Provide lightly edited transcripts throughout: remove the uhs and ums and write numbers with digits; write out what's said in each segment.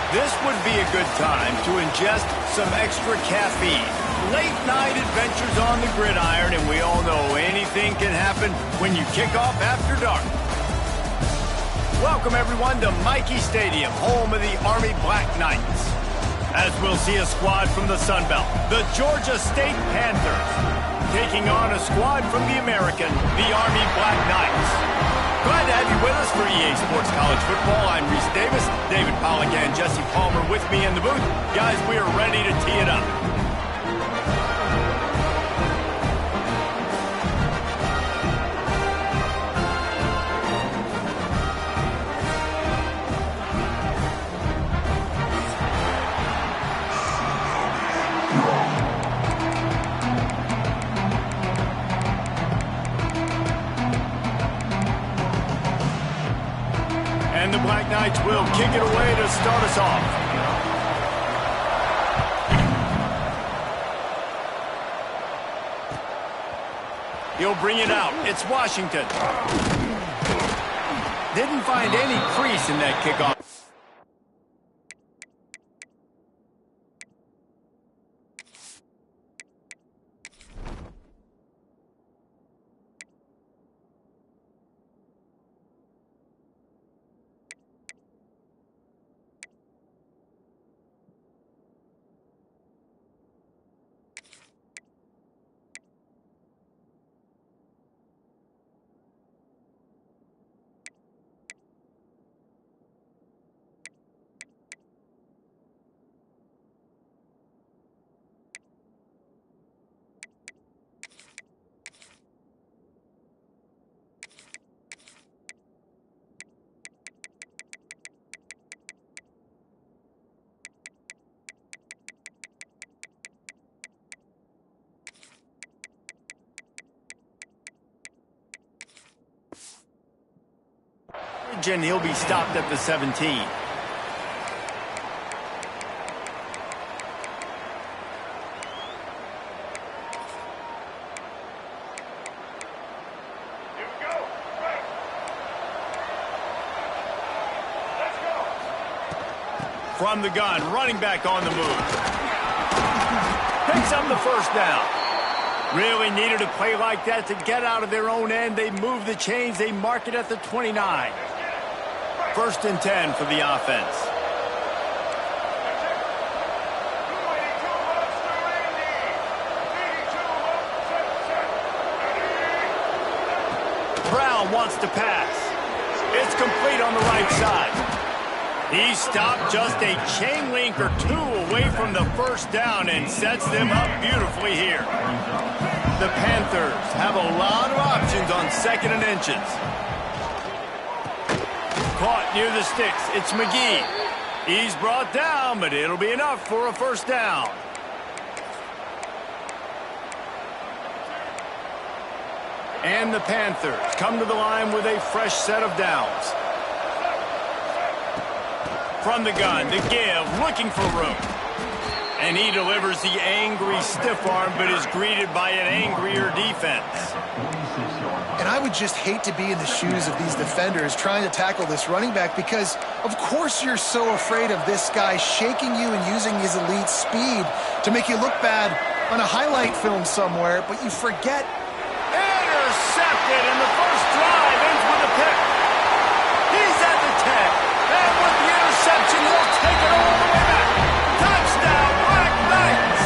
This would be a good time to ingest some extra caffeine. Late night adventures on the gridiron, and we all know anything can happen when you kick off after dark. Welcome everyone to Michie Stadium, home of the Army Black Knights. As we'll see a squad from the Sun Belt, the Georgia State Panthers, taking on a squad from the American, the Army Black Knights. Glad to have you with us for EA Sports College Football. I'm Reese Davis, David Pollack and Jesse Palmer with me in the booth. Guys, we are ready to tee it up. And the Black Knights will kick it away to start us off. He'll bring it out. It's Washington. Didn't find any crease in that kickoff. And he'll be stopped at the 17. Here we go. Right. Let's go. From the gun, running back on the move. Picks up the first down. Really needed a play like that to get out of their own end. They move the chains. They mark it at the 29. First and 10 for the offense. Brown wants to pass. It's complete on the right side. He stopped just a chain link or two away from the first down and sets them up beautifully here. The Panthers have a lot of options on second and inches. Caught near the sticks. It's McGee. He's brought down, but it'll be enough for a first down. And the Panthers come to the line with a fresh set of downs. From the gun, the give, looking for room. And he delivers the angry stiff arm, but is greeted by an angrier defense. And I would just hate to be in the shoes of these defenders trying to tackle this running back because, of course, you're so afraid of this guy shaking you and using his elite speed to make you look bad on a highlight film somewhere, but you forget. Intercepted, and the first drive ends with a pick. He's at the 10, and with the interception, he'll take it all the way back. Touchdown, Black Knights!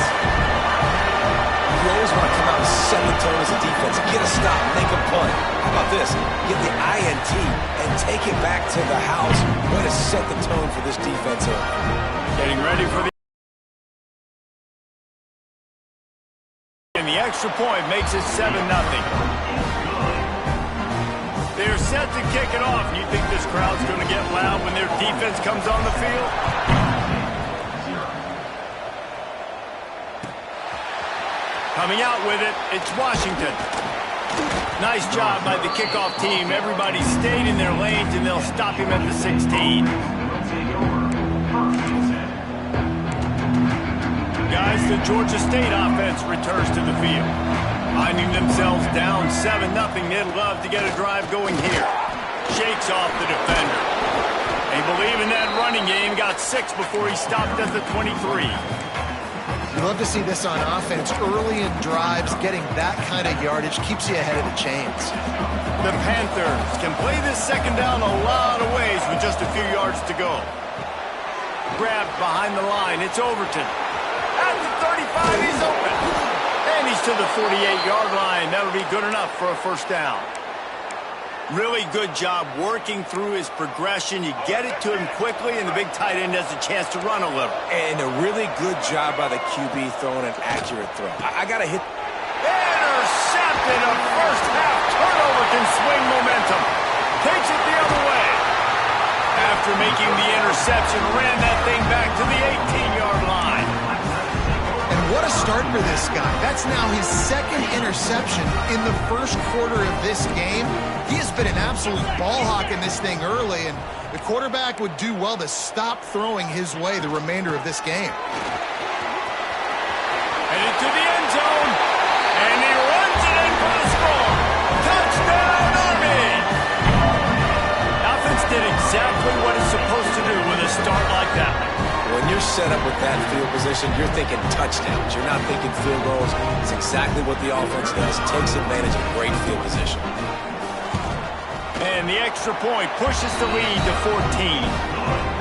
You always want to come out and set the tone as a defense. Get a stop, make a punt. How about this? Get the INT and take it back to the house. Way to set the tone for this defense here. Getting ready for the... And the extra point makes it 7-0. They're set to kick it off. You think this crowd's going to get loud when their defense comes on the field? Coming out with it, it's Washington. Nice job by the kickoff team. Everybody stayed in their lanes, and they'll stop him at the 16. Guys, the Georgia State offense returns to the field. Finding themselves down 7-0, they'd love to get a drive going here. Shakes off the defender. They believe in that running running game, got 6 before he stopped at the 23. You love to see this on offense. Early in drives, getting that kind of yardage keeps you ahead of the chains. The Panthers can play this second down a lot of ways with just a few yards to go. Grabbed behind the line. It's Overton. At the 35, he's open. And he's to the 48-yard line. That'll be good enough for a first down. Really good job working through his progression. You get it to him quickly, and the big tight end has a chance to run a little. And a really good job by the QB throwing an accurate throw. I got to hit. Intercepted. A first half turnover can swing momentum. Takes it the other way. After making the interception, ran that thing back to the 18-yard line. And what a start for this guy. That's now his second interception in the first quarter of this game. He has been an absolute ball hawk in this thing early, and the quarterback would do well to stop throwing his way the remainder of this game. Headed to the end zone, and he runs it in for the score. Touchdown, Army! Offense did exactly what it's supposed to do with a start like that. When you're set up with that field position, you're thinking touchdowns. You're not thinking field goals. It's exactly what the offense does. Takes advantage of great field position. And the extra point pushes the lead to 14.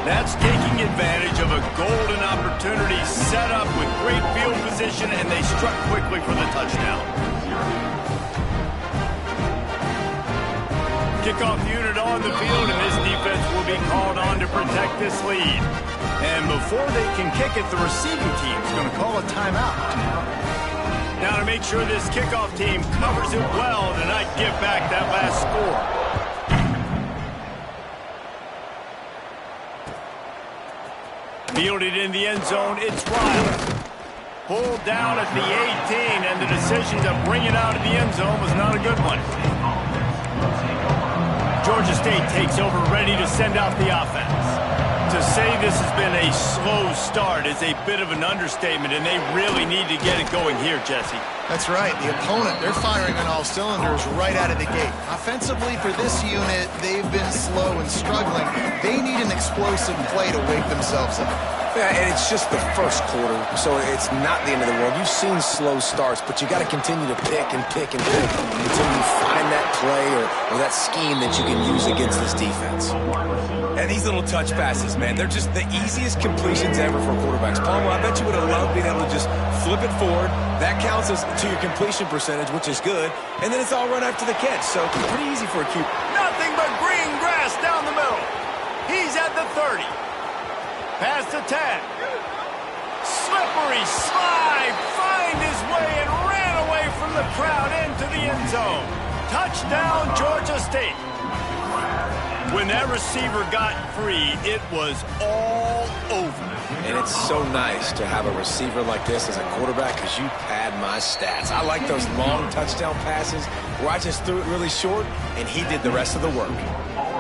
That's taking advantage of a golden opportunity set up with great field position, and they struck quickly for the touchdown. Kickoff unit on the field, and this defense will be called on to protect this lead. And before they can kick it, the receiving team is going to call a timeout. Now to make sure this kickoff team covers it well to not give back that last score. Fielded in the end zone, it's Riley. Pulled down at the 18, and the decision to bring it out of the end zone was not a good one. Georgia State takes over, ready to send out the offense. To say this has been a slow start is a bit of an understatement, and they really need to get it going here, Jesse. That's right. The opponent, they're firing on all cylinders right out of the gate. Offensively, for this unit, they've been slow and struggling. They need an explosive play to wake themselves up. Yeah, and it's just the first quarter, so it's not the end of the world. You've seen slow starts, but you got to continue to pick and pick and pick until you find that play or that scheme that you can use against this defense. And these little touch passes, man, they're just the easiest completions ever for quarterbacks. Palmer, I bet you would have loved being able to just flip it forward. That counts as to your completion percentage, which is good. And then it's all run after the catch, so pretty easy for a QB. Nothing but green grass down the middle. He's at the 30. Past the 10. Slippery slide. Find his way and ran away from the crowd into the end zone. Touchdown, Georgia State. When that receiver got free, it was all over. And it's so nice to have a receiver like this as a quarterback because you pad my stats. I like those long touchdown passes where I just threw it really short and he did the rest of the work.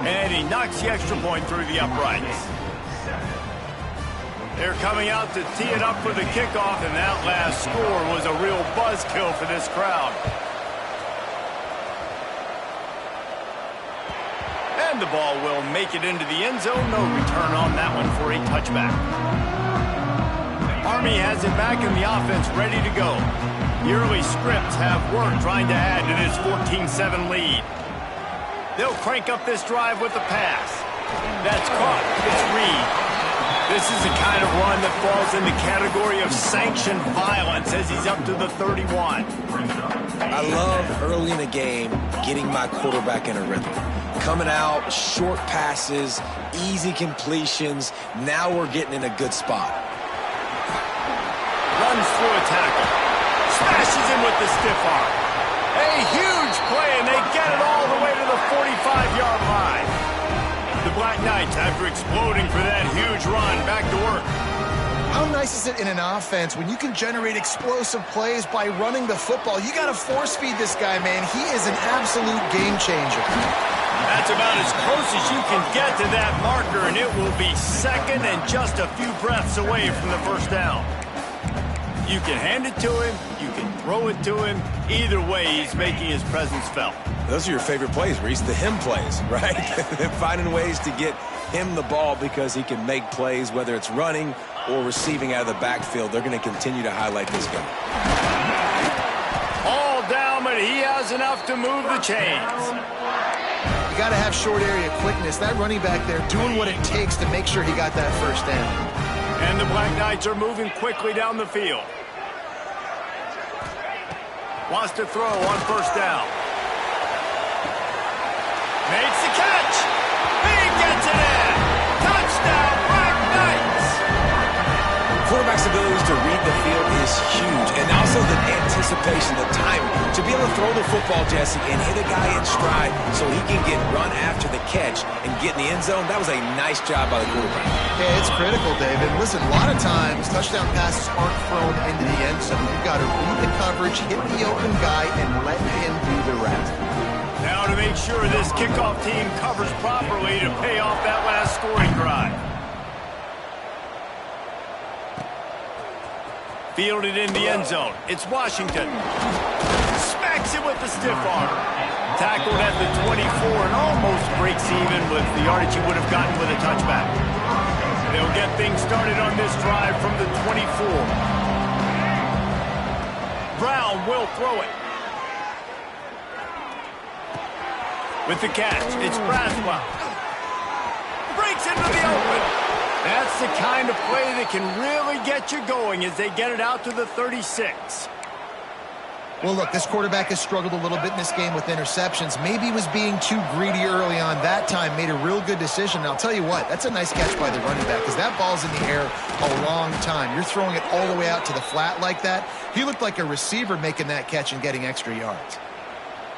And he knocks the extra point through the uprights. They're coming out to tee it up for the kickoff, and that last score was a real buzzkill for this crowd. And the ball will make it into the end zone. No return on that one for a touchback. Army has it back in the offense, ready to go. The early scripts have worked trying to add to this 14-7 lead. They'll crank up this drive with the pass. That's caught. It's Reed. This is the kind of run that falls in the category of sanctioned violence as he's up to the 31. I love early in a game getting my quarterback in a rhythm. Coming out, short passes, easy completions. Now we're getting in a good spot. Runs through a tackle. Smashes him with the stiff arm. A huge play, and they get it all the way to the 45-yard line. The Black Knights, after exploding for that huge run, back to work. How nice is it in an offense when you can generate explosive plays by running the football? You got to force feed this guy, man. He is an absolute game changer. That's about as close as you can get to that marker, and it will be second and just a few breaths away from the first down. You can hand it to him, you can throw it to him. Either way, he's making his presence felt. Those are your favorite plays, Reese, the him plays, right? Finding ways to get him the ball because he can make plays, whether it's running or receiving out of the backfield. They're going to continue to highlight this guy. All down, but he has enough to move the chains. You got to have short area quickness. That running back there doing what it takes to make sure he got that first down. And the Black Knights are moving quickly down the field. Wants to throw on first down. Makes the catch. He gets it in. Touchdown, Black Knights. Quarterback's abilities to read the field is huge, and also the anticipation, the time to be able to throw the football, Jesse, and hit a guy in stride so he can get run after the catch and get in the end zone. That was a nice job by the quarterback. Yeah, it's critical, David. Listen, a lot of times touchdown passes aren't thrown into the end zone. You've got to read the coverage, hit the open guy, and let him do the rest. Now to make sure this kickoff team covers properly to pay off that last scoring drive. Fielded in the end zone. It's Washington. Smacks it with the stiff arm. Tackled at the 24 and almost breaks even with the yardage he would have gotten with a touchback. They'll get things started on this drive from the 24. Brown will throw it. With the catch, it's Braswell. Breaks into the open. That's the kind of play that can really get you going as they get it out to the 36. Well, look, this quarterback has struggled a little bit in this game with interceptions. Maybe he was being too greedy early on. That time made a real good decision. And I'll tell you what, that's a nice catch by the running back because that ball's in the air a long time. You're throwing it all the way out to the flat like that. He looked like a receiver making that catch and getting extra yards.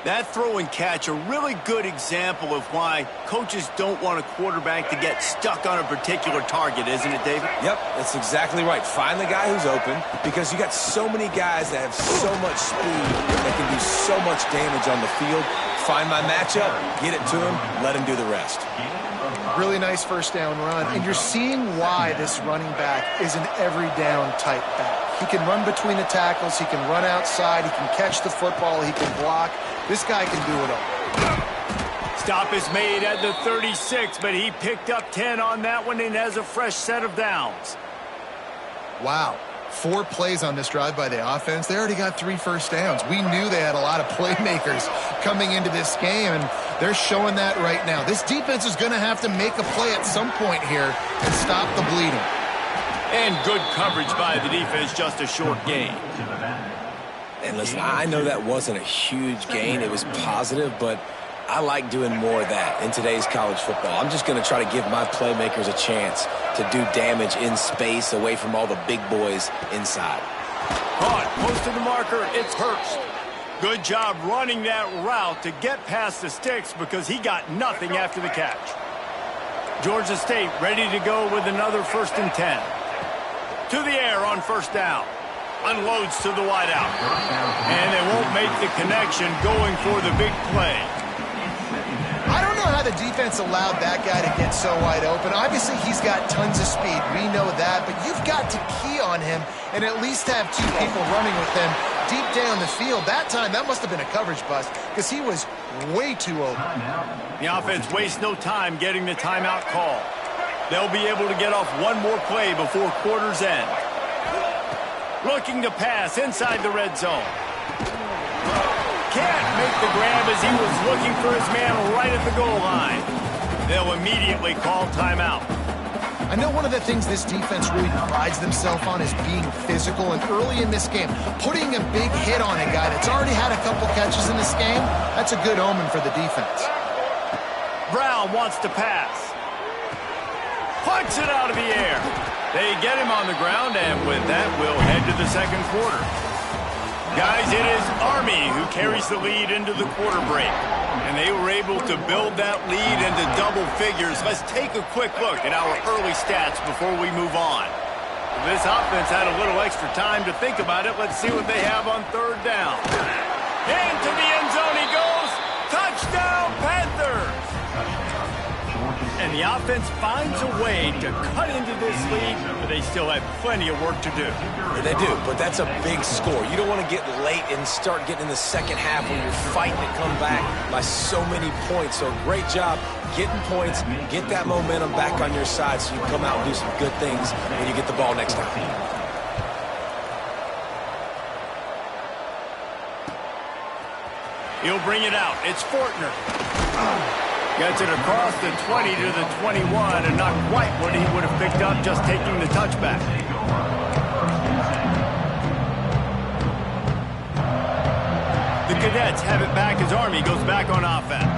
That throw and catch, a really good example of why coaches don't want a quarterback to get stuck on a particular target, isn't it, David? Yep, that's exactly right. Find the guy who's open because you got so many guys that have so much speed that can do so much damage on the field. Find my matchup, get it to him, let him do the rest. Really nice first down run, and you're seeing why this running back is an every down type back. He can run between the tackles, he can run outside, he can catch the football, he can block. This guy can do it all. Stop is made at the 36, but he picked up 10 on that one and has a fresh set of downs. Wow. 4 plays on this drive by the offense. They already got 3 first downs. We knew they had a lot of playmakers coming into this game, and they're showing that right now. This defense is going to have to make a play at some point here and stop the bleeding. And good coverage by the defense, just a short gain. And listen, I know that wasn't a huge gain. It was positive, but I like doing more of that in today's college football. I'm just going to try to give my playmakers a chance to do damage in space away from all the big boys inside. Caught, close to the marker, it's Hurst. Good job running that route to get past the sticks because he got nothing after the catch. Georgia State ready to go with another 1st and 10. To the air on first down. Unloads to the wideout. And they won't make the connection going for the big play. I don't know how the defense allowed that guy to get so wide open. Obviously, he's got tons of speed. We know that. But you've got to key on him and at least have 2 people running with him deep down the field. That time, that must have been a coverage bust because he was way too open. The offense wastes no time getting the timeout call. They'll be able to get off one more play before quarter's end. Looking to pass inside the red zone. Can't make the grab as he was looking for his man right at the goal line. They'll immediately call timeout. I know one of the things this defense really prides themselves on is being physical, and early in this game, putting a big hit on a guy that's already had a couple catches in this game, that's a good omen for the defense. Brown wants to pass. Punts it out of the air. They get him on the ground, and with that, we'll head to the second quarter. Guys, it is Army who carries the lead into the quarter break. And they were able to build that lead into double figures. Let's take a quick look at our early stats before we move on. This offense had a little extra time to think about it. Let's see what they have on third down. Into the end zone he goes. Touchdown, Panthers! And And the offense finds a way to cut into this lead, but they still have plenty of work to do. And they do, but that's a big score. You don't want to get late and start getting in the second half when you're fighting to come back by so many points. So great job getting points, get that momentum back on your side so you can come out and do some good things when you get the ball next time. He'll bring it out. It's Fortner. Gets it across the 20 to the 21, and not quite what he would have picked up just taking the touchback. The Cadets have it back as Army goes back on offense.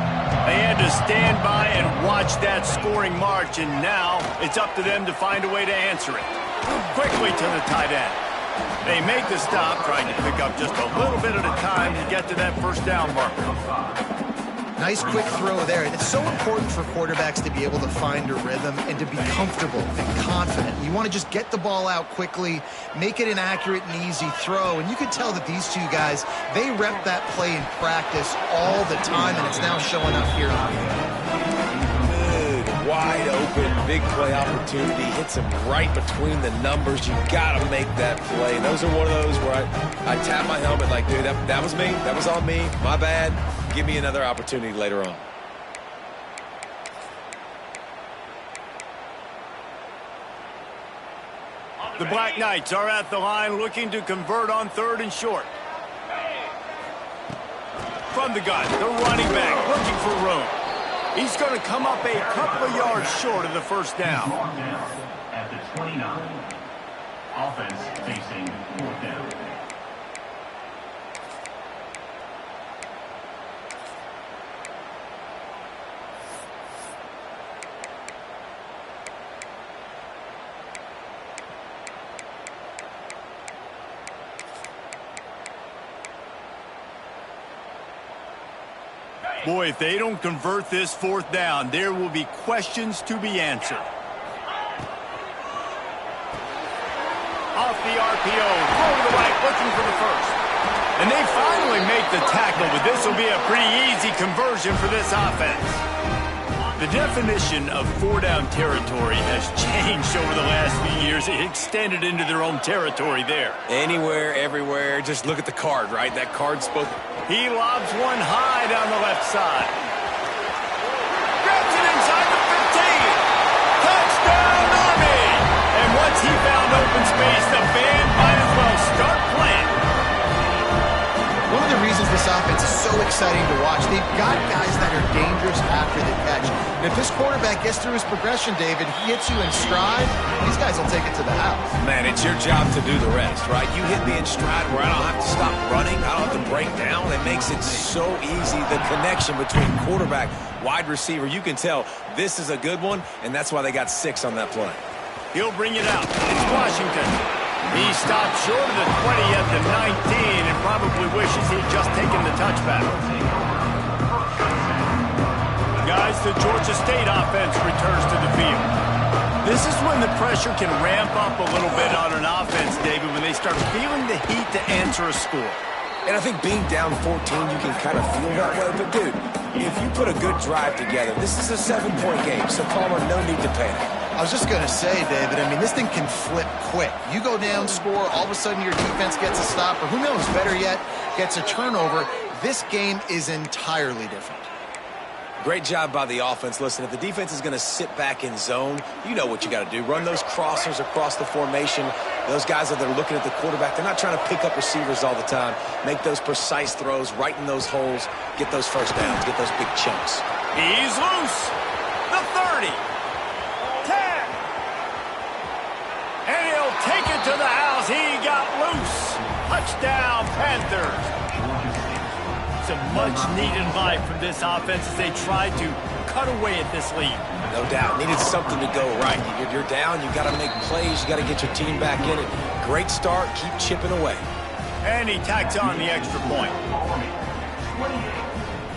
They had to stand by and watch that scoring march, and now it's up to them to find a way to answer it. Quickly to the tight end. They make the stop, trying to pick up just a little bit at a time to get to that first down marker. Nice quick throw there. And it's so important for quarterbacks to be able to find a rhythm and to be comfortable and confident. You want to just get the ball out quickly, make it an accurate and easy throw. And you can tell that these two guys, they rep that play in practice all the time, and it's now showing up here on the field. Wide open, big play opportunity, hits him right between the numbers. You got to make that play. Those are one of those where I tap my helmet like, dude, that was me. That was on me. My bad. Give me another opportunity later on. The Black Knights are at the line looking to convert on 3rd and short. From the gun, the running back looking for room. He's going to come up a couple of yards short of the first down. At the 29. Offense facing 4th down. Boy, if they don't convert this 4th down, there will be questions to be answered. Off the RPO, throw to the right, looking for the first. And they finally make the tackle, but this will be a pretty easy conversion for this offense. The definition of 4-down territory has changed over the last few years. It extended into their own territory there. Anywhere, everywhere, just look at the card, right? That card's supposed to... He lobs one high down the left side. Grabs it inside the 15. Touchdown, Army! And once he found open space, the band might as well start playing. One of the reasons this offense is so exciting to watch, they've got guys that are dangerous after the catch. And if this quarterback gets through his progression, David, he hits you in stride, these guys will take it to the house. Man, it's your job to do the rest, right? You hit me in stride where I don't have to stop running. I don't have to break down. It makes it so easy. The connection between quarterback, wide receiver, you can tell this is a good one, and that's why they got 6 on that play. He'll bring it out. It's Washington. He stopped short of the 20 at the 19 and probably wishes he'd just taken the touchback. Guys, the Georgia State offense returns to the field. This is when the pressure can ramp up a little bit on an offense, David, when they start feeling the heat to answer a score. And I think being down 14, you can kind of feel that way. But, dude, if you put a good drive together, this is a 7-point game, so Palmer, no need to panic. I was just going to say, David, I mean, this thing can flip quick. You go down, score, all of a sudden your defense gets a stop, or who knows, better yet, gets a turnover. This game is entirely different. Great job by the offense. Listen, if the defense is going to sit back in zone, you know what you got to do. Run those crossers across the formation. Those guys that are looking at the quarterback, they're not trying to pick up receivers all the time. Make those precise throws, right in those holes, get those first downs, get those big chunks. He's loose. The 30. 10. And he'll take it to the house. He got loose. Touchdown, Panthers. Some much-needed life from this offense as they tried to cut away at this lead. No doubt. Needed something to go right. You're down. You got to make plays. You got to get your team back in it. Great start. Keep chipping away. And he tacks on the extra point. 28,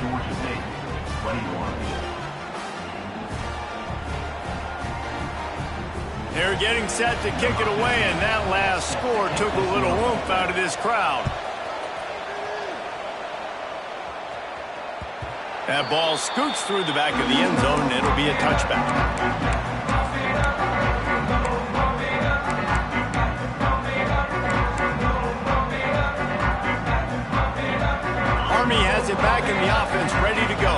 Georgia State, 21. They're getting set to kick it away, and that last score took a little oomph out of this crowd. That ball scoots through the back of the end zone, and it'll be a touchback. Army has it back in the offense, ready to go.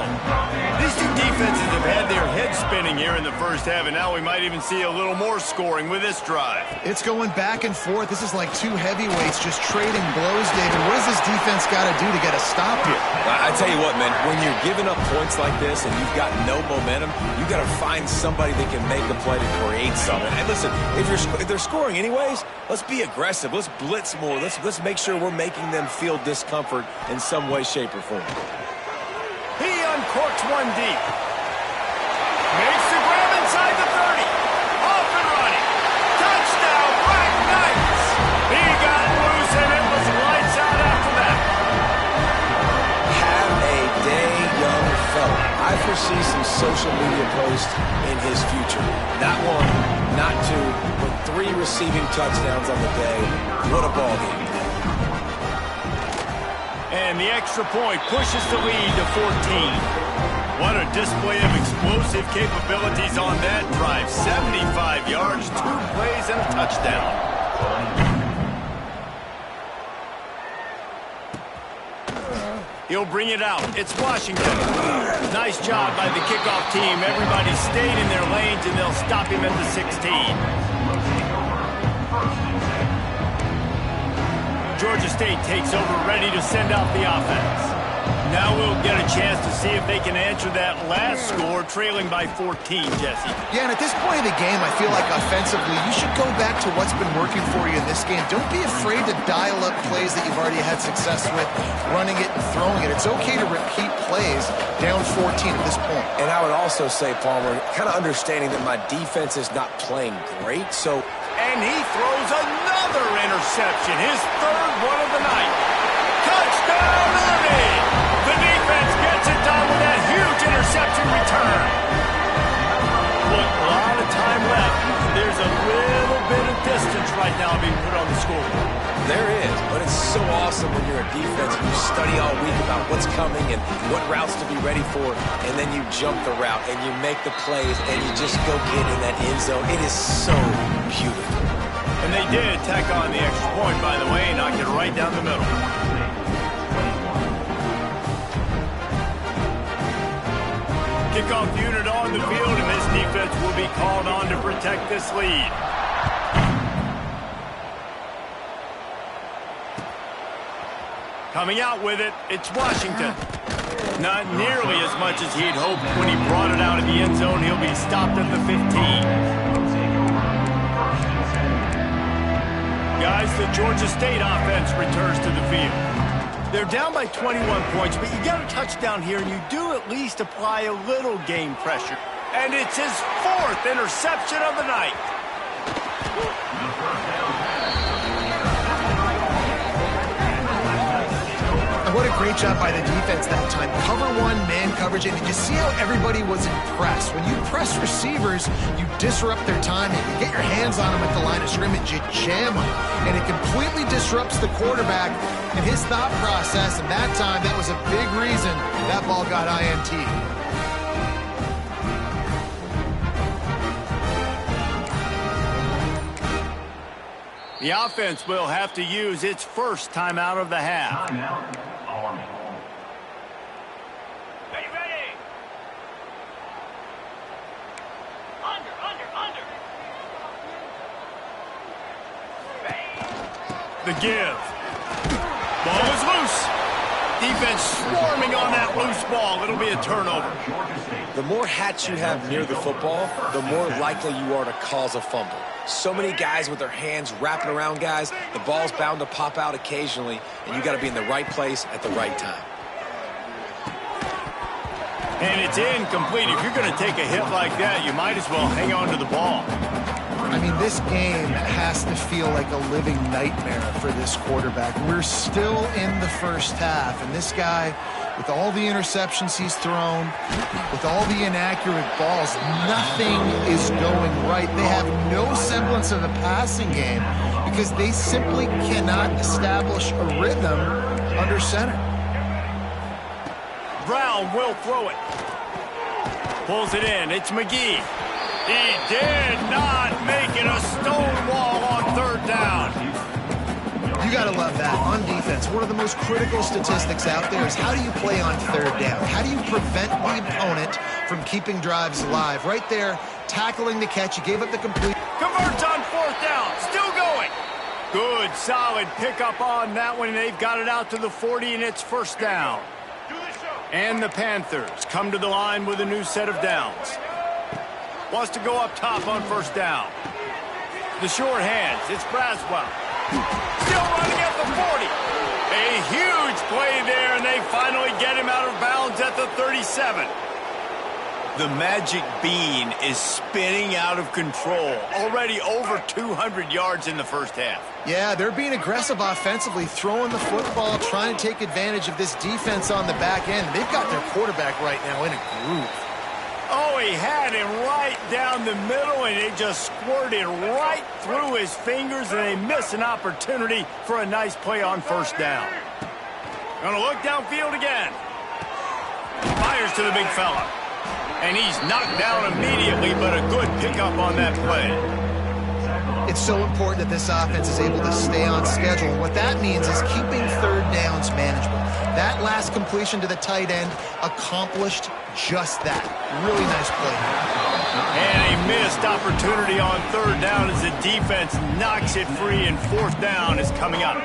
These two defenses have had their heads spinning here in the first half, and now we might even see a little more scoring with this drive. It's going back and forth. This is like two heavyweights just trading blows, David. What does this defense got to do to get a stop here? I tell you what, man, when you're giving up points like this and you've got no momentum, you got to find somebody that can make the play to create something. And listen, if they're scoring anyways, let's be aggressive. Let's blitz more. Let's make sure we're making them feel discomfort in some way, shape, or form. He uncorks one deep. Makes the grab inside the 30. Off and running. Touchdown, Black Knights. He got loose, and it was lights out after that. Have a day, young fella. I foresee some social media posts in his future. Not one, not two, but 3 receiving touchdowns on the day. What a ball game. And the extra point pushes the lead to 14. What a display of explosive capabilities on that drive. 75 yards, 2 plays, and a touchdown. He'll bring it out. It's Washington. Nice job by the kickoff team. Everybody stayed in their lanes, and they'll stop him at the 16. Georgia State takes over, ready to send out the offense. Now we'll get a chance to see if they can answer that last score, trailing by 14, Jesse. Yeah, and at this point of the game, I feel like offensively, you should go back to what's been working for you in this game. Don't be afraid to dial up plays that you've already had success with, running it and throwing it. It's okay to repeat plays down 14 at this point. And I would also say, Palmer, kind of understanding that my defense is not playing great, so... And he throws another interception, his 3rd one of the night. Touchdown, Army! The defense gets it done with that huge interception return. Look, a lot of time left. There's a little bit of distance right now being put on the scoreboard. There is, but it's so awesome when you're a defense and you study all week about what's coming and what routes to be ready for, and then you jump the route and you make the plays and you just go get in that end zone. It is so beautiful. And they did tack on the extra point, by the way, and knocked it right down the middle. Kickoff unit on the field, and this defense will be called on to protect this lead. Coming out with it, it's Washington. Not nearly as much as he'd hoped when he brought it out of the end zone. He'll be stopped at the 15. Guys, the Georgia State offense returns to the field. They're down by 21 points, but you get a touchdown here, and you do at least apply a little game pressure. And it's his 4th interception of the night. What a great job by the defense that time. Cover 1, man coverage, and did you see how everybody was impressed? When you press receivers, you disrupt their timing. You get your hands on them at the line of scrimmage, you jam them, and it completely disrupts the quarterback and his thought process, and that time, that was a big reason that ball got INT. The offense will have to use its first timeout of the half. Timeout, Army. Ready. Under. The give. Ball is loose. Defense swarming on that loose ball. It'll be a turnover. The more hats you have near the football, the more likely you are to cause a fumble. So many guys with their hands wrapping around guys, the ball's bound to pop out occasionally, and you got to be in the right place at the right time. And it's incomplete. If you're going to take a hit like that, you might as well hang on to the ball. I mean, this game has to feel like a living nightmare for this quarterback. We're still in the first half, and this guy, with all the interceptions he's thrown, with all the inaccurate balls, nothing is going right. They have no semblance of a passing game because they simply cannot establish a rhythm under center. Brown will throw it. Pulls it in. It's McGee. He did not make it a stone wall on third down. You got to love that. On defense, one of the most critical statistics out there is how do you play on third down? How do you prevent the opponent from keeping drives alive? Right there, tackling the catch. You gave up the complete. Converts on fourth down. Still going. Good, solid pickup on that one. They've got it out to the 40, and it's first down. And the Panthers come to the line with a new set of downs. Wants to go up top on first down. The short hands. It's Braswell. Still running at the 40. A huge play there, and they finally get him out of bounds at the 37. The magic bean is spinning out of control. Already over 200 yards in the first half. Yeah, they're being aggressive offensively, throwing the football, trying to take advantage of this defense on the back end. They've got their quarterback right now in a groove. Oh, he had him right down the middle, and it just squirted right through his fingers, and they miss an opportunity for a nice play on first down. Gonna look downfield again. Fires to the big fella. And he's knocked down immediately, but a good pickup on that play. It's so important that this offense is able to stay on schedule. And what that means is keeping third downs manageable. That last completion to the tight end accomplished just that. Really nice play. And a missed opportunity on third down as the defense knocks it free, and fourth down is coming up.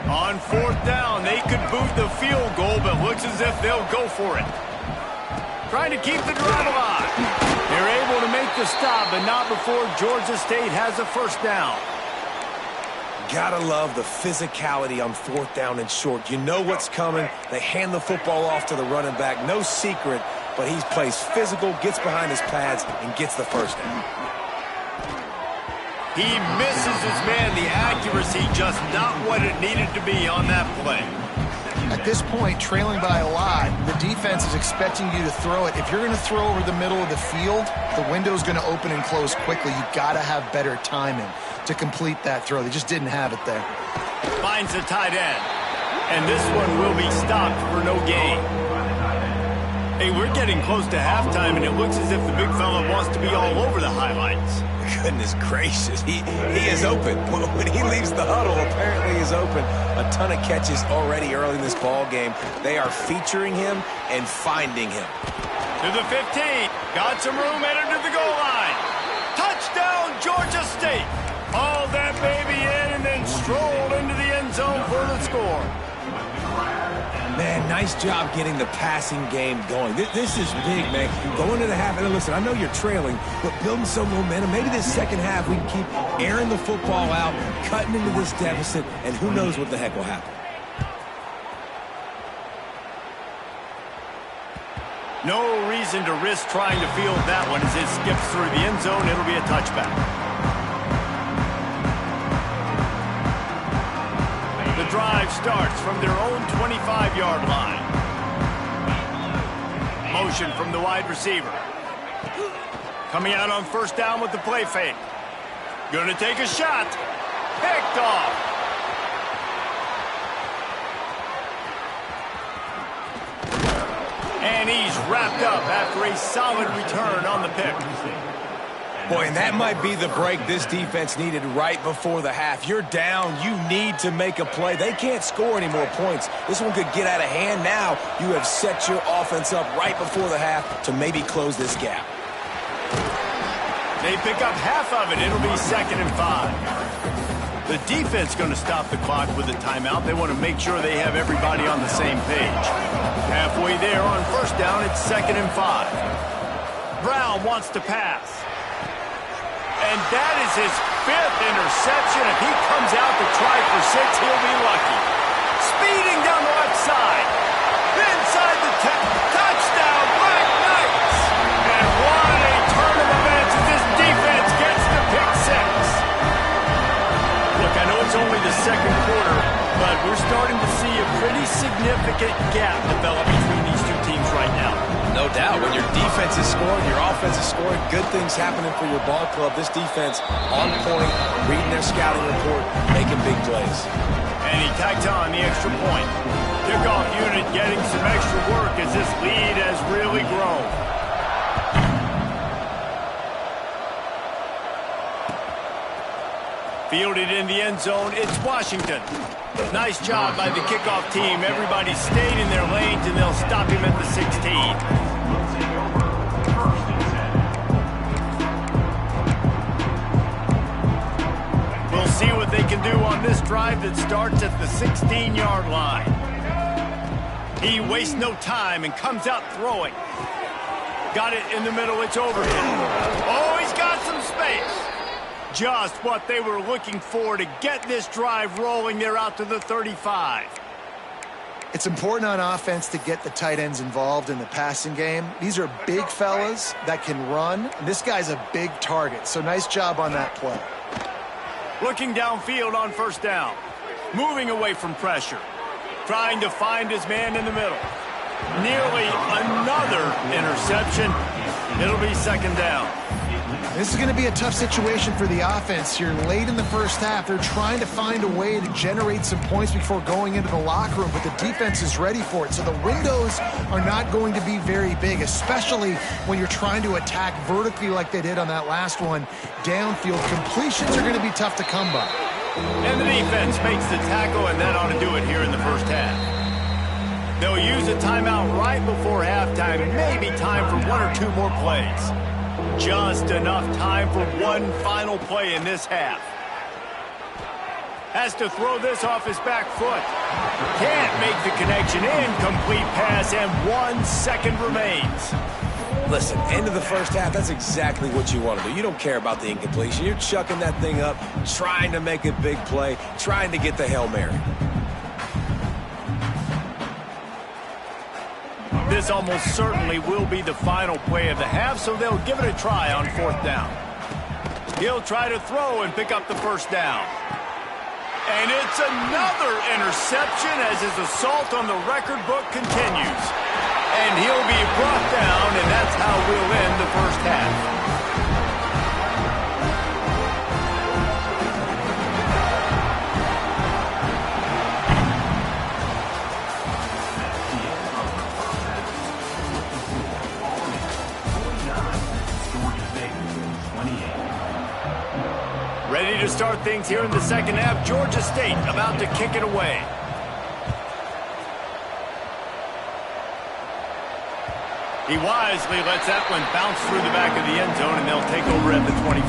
On fourth down, they could boot the field goal, but looks as if they'll go for it. Trying to keep the drive alive. They're able to make the stop, but not before Georgia State has a first down. Gotta love the physicality on fourth down and short. You know what's coming. They hand the football off to the running back. No secret, but he plays physical, gets behind his pads, and gets the first down. He misses his man. The accuracy just not what it needed to be on that play. At this point, trailing by a lot, the defense is expecting you to throw it. If you're going to throw over the middle of the field, the window's going to open and close quickly. You got to have better timing to complete that throw. They just didn't have it there. Finds the tight end. And this one will be stopped for no gain. Hey, we're getting close to halftime, and it looks as if the big fella wants to be all over the highlights. Goodness gracious, he is open. When he leaves the huddle, apparently he's open. A ton of catches already early in this ball game. They are featuring him and finding him. To the 15. Got some room, headed to the goal line. Touchdown, Georgia State. Hauled that baby in and then strolled into the end zone for the score. Man, nice job getting the passing game going. This is big, man. Going to the half, and listen, I know you're trailing, but building some momentum. Maybe this second half we can keep airing the football out, cutting into this deficit, and who knows what the heck will happen. No reason to risk trying to field that one as it skips through the end zone. It'll be a touchback. The drive starts from their own 25-yard line. Motion from the wide receiver. Coming out on first down with the play fake. Going to take a shot. Picked off. And he's wrapped up after a solid return on the pick. Boy, and that might be the break this defense needed right before the half. You're down. You need to make a play. They can't score any more points. This one could get out of hand now. You have set your offense up right before the half to maybe close this gap. They pick up half of it. It'll be 2nd and 5. The defense going to stop the clock with a timeout. They want to make sure they have everybody on the same page. Halfway there on first down, it's 2nd and 5. Brown wants to pass. And that is his 5th interception. If he comes out to try for 6, he'll be lucky. Speeding down the left side. Inside the touchdown, Black Knights. And what a turn of events as this defense gets the pick 6. Look, I know it's only the second quarter, but we're starting to see a pretty significant gap develop between these two teams right now. No doubt. When your defense is scoring, your offense is scoring, good things happening for your ball club. This defense on point, reading their scouting report, making big plays. And he tacked on the extra point. Kickoff unit getting some extra work as this lead has really grown. Fielded in the end zone, it's Washington. Nice job by the kickoff team. Everybody stayed in their lanes, and they'll stop him at the 16. We'll see what they can do on this drive that starts at the 16-yard line. He wastes no time and comes out throwing. Got it in the middle, it's Overton. Oh, he's got some space. Just what they were looking for to get this drive rolling. They're out to the 35. It's important on offense to get the tight ends involved in the passing game. These are big fellas that can run, and this guy's a big target, so nice job on that play. Looking downfield on first down. Moving away from pressure. Trying to find his man in the middle. Nearly another interception. It'll be second down. This is going to be a tough situation for the offense here. Late in the first half, they're trying to find a way to generate some points before going into the locker room, but the defense is ready for it. So the windows are not going to be very big, especially when you're trying to attack vertically like they did on that last one. Downfield completions are going to be tough to come by. And the defense makes the tackle, and that ought to do it here in the first half. They'll use a timeout right before halftime, maybe time for one or two more plays. Just enough time for one final play in this half. Has to throw this off his back foot. Can't make the connection. Incomplete pass, and 1 second remains. Listen, end of the first half, that's exactly what you want to do. You don't care about the incompletion. You're chucking that thing up, trying to make a big play, trying to get the Hail Mary. This almost certainly will be the final play of the half, so they'll give it a try on fourth down. He'll try to throw and pick up the first down. And it's another interception as his assault on the record book continues. And he'll be brought down, and that's how we'll end the first half. Ready to start things here in the second half. Georgia State about to kick it away. He wisely lets that one bounce through the back of the end zone, and they'll take over at the 25.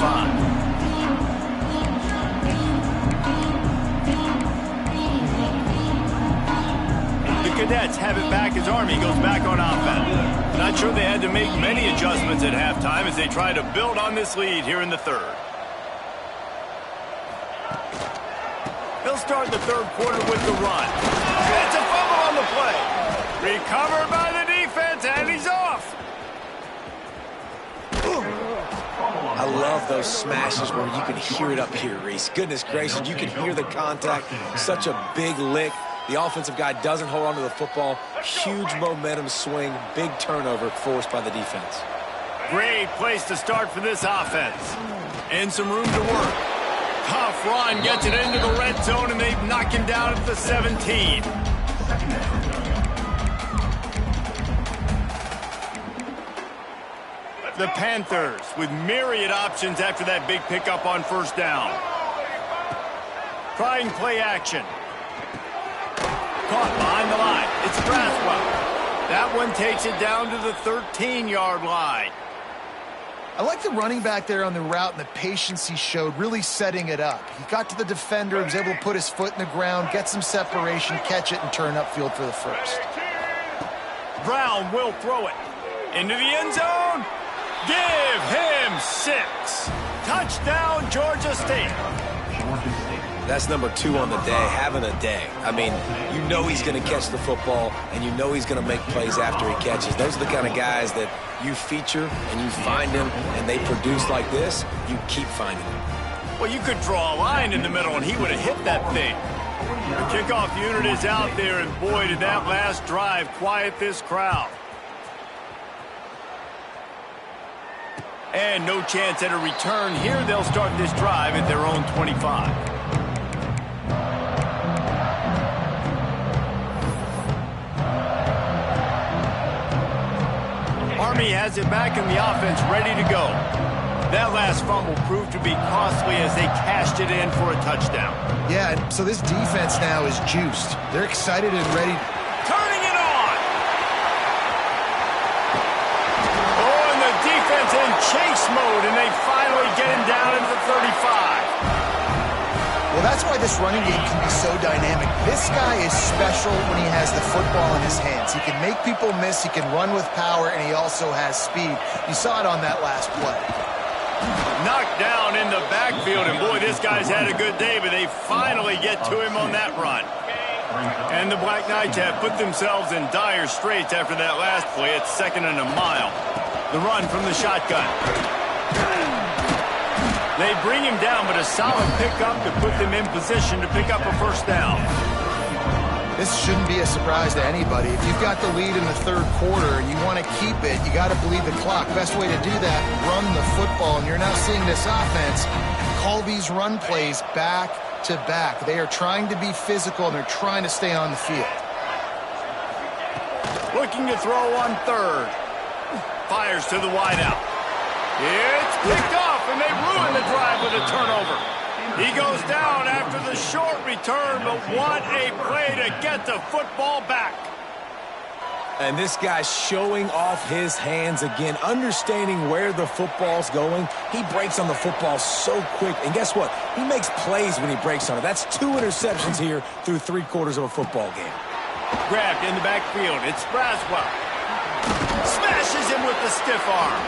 The Cadets have it back as Army goes back on offense. Not sure they had to make many adjustments at halftime as they try to build on this lead here in the third. They'll start the third quarter with the run. It's a fumble on the play. Recovered by the defense, and he's off. I love those smashes where you can hear it up here, Reese. Goodness gracious, you can hear the contact. Such a big lick. The offensive guy doesn't hold on to the football. Huge momentum swing, big turnover forced by the defense. Great place to start for this offense. And some room to work. Tough run, gets it into the red zone, and they knock him down at the 17. The Panthers with myriad options after that big pickup on first down. Trying play action. Caught behind the line. It's Braswell. That one takes it down to the 13-yard line. I like the running back there on the route and the patience he showed, really setting it up. He got to the defender, was able to put his foot in the ground, get some separation, catch it, and turn upfield for the first. Brown will throw it. Into the end zone. Give him 6. Touchdown, Georgia State. That's number 2 on the day, having a day. I mean, you know he's going to catch the football, and you know he's going to make plays after he catches. Those are the kind of guys that you feature, and you find them, and they produce like this, you keep finding them. Well, you could draw a line in the middle, and he would have hit that thing. The kickoff unit is out there, and boy, did that last drive quiet this crowd. And no chance at a return here. They'll start this drive at their own 25. he has it back and the offense ready to go. That last fumble proved to be costly as they cashed it in for a touchdown. Yeah, so this defense now is juiced. They're excited and ready. Turning it on! Oh, and the defense in chase mode, and they finally get him down into the 35. Well, that's why this running game can be so dynamic. This guy is special when he has the football in his hands. He can make people miss, he can run with power, and he also has speed. You saw it on that last play. Knocked down in the backfield, and boy, this guy's had a good day, but they finally get to him on that run. And the Black Knights have put themselves in dire straits after that last play. It's 2nd and a mile. The run from the shotgun. They bring him down, but a solid pickup to put them in position to pick up a first down. This shouldn't be a surprise to anybody. If you've got the lead in the third quarter and you want to keep it, you got to bleed the clock. Best way to do that, run the football. And you're now seeing this offense call these run plays back to back. They are trying to be physical, and they're trying to stay on the field. Looking to throw on third. Fires to the wideout. It's picked off, and they ruin the drive with a turnover. He goes down after the short return, but what a play to get the football back. And this guy's showing off his hands again, understanding where the football's going. He breaks on the football so quick, and guess what? He makes plays when he breaks on it. That's 2 interceptions here through 3 quarters of a football game. Grabbed in the backfield. It's Braswell. Smashes him with the stiff arm.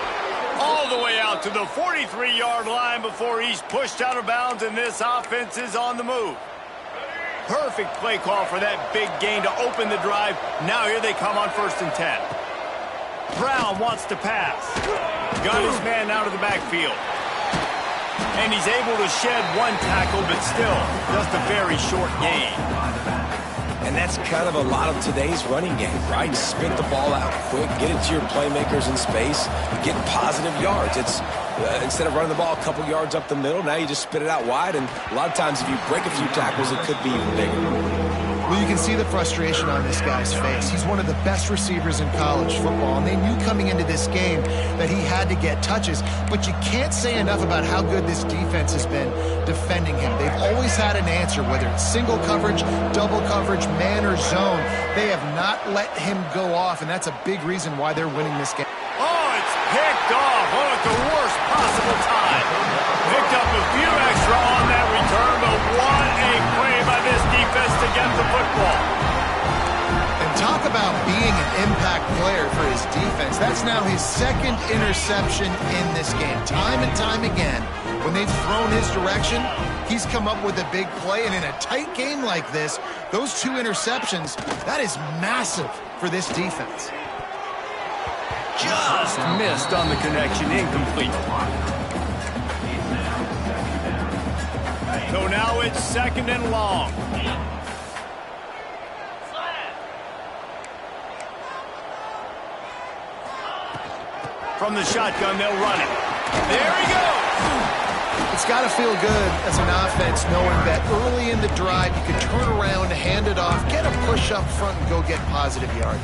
All the way out to the 43-yard line before he's pushed out of bounds, and this offense is on the move. Perfect play call for that big gain to open the drive. Now here they come on 1st and 10. Brown wants to pass. Got his man out of the backfield. And he's able to shed 1 tackle, but still just a very short gain. And that's kind of a lot of today's running game, right? Spit the ball out quick, get it to your playmakers in space, get positive yards. It's instead of running the ball a couple yards up the middle, now you just spit it out wide, and a lot of times if you break a few tackles, it could be even bigger. Well, you can see the frustration on this guy's face. He's one of the best receivers in college football, and they knew coming into this game that he had to get touches, but you can't say enough about how good this defense has been defending him. They've always had an answer, whether it's single coverage, double coverage, man or zone. They have not let him go off, and that's a big reason why they're winning this game. Oh, it's picked off. Oh, at the worst possible time. Picked up a few extra on that return, but what a play by this defense to get the football. And talk about being an impact player for his defense. That's now his 2nd interception in this game. Time and time again, when they've thrown his direction, he's come up with a big play. And in a tight game like this, those 2 interceptions, that is massive for this defense. Just missed on the connection, incomplete. So now it's 2nd and long. From the shotgun, they'll run it. There he goes! It's got to feel good as an offense knowing that early in the drive you can turn around, hand it off, get a push up front, and go get positive yardage.